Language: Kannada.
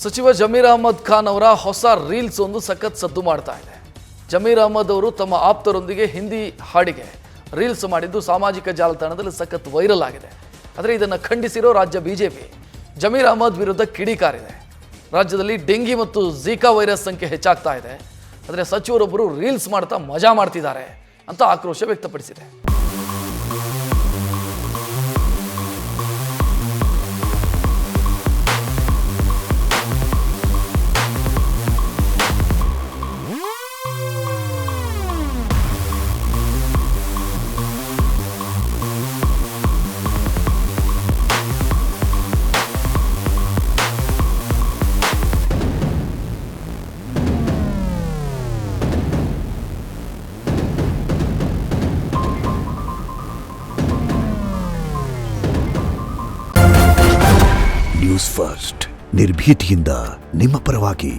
ಸಚಿವ ಜಮೀರ್ ಅಹಮದ್ ಖಾನ್ ಅವರ ಹೊಸ ರೀಲ್ಸ್ ಒಂದು ಸಖತ್ ಸದ್ದು ಮಾಡ್ತಾ ಇದೆ. ಜಮೀರ್ ಅಹಮದ್ ಅವರು ತಮ್ಮ ಆಪ್ತರೊಂದಿಗೆ ಹಿಂದಿ ಹಾಡಿಗೆ ರೀಲ್ಸ್ ಮಾಡಿದ್ದು ಸಾಮಾಜಿಕ ಜಾಲತಾಣದಲ್ಲಿ ಸಖತ್ ವೈರಲ್ ಆಗಿದೆ. ಆದರೆ ಇದನ್ನು ಖಂಡಿಸಿರೋ ರಾಜ್ಯ ಬಿಜೆಪಿ ಜಮೀರ್ ಅಹಮದ್ ವಿರುದ್ಧ ಕಿಡಿಕಾರಿದೆ. ರಾಜ್ಯದಲ್ಲಿ ಡೆಂಗಿ ಮತ್ತು ಝಿಕಾ ವೈರಸ್ ಸಂಖ್ಯೆ ಹೆಚ್ಚಾಗ್ತಾ ಇದೆ. ಆದರೆ ಸಚಿವರೊಬ್ಬರು ರೀಲ್ಸ್ ಮಾಡ್ತಾ ಮಜಾ ಮಾಡ್ತಿದ್ದಾರೆ ಅಂತ ಆಕ್ರೋಶ ವ್ಯಕ್ತಪಡಿಸಿದೆ. ನ್ಯೂಸ್ ಫಸ್ಟ್ ನಿರ್ಭೀತಿಯಿಂದ ನಿಮ್ಮ ಪರವಾಗಿ.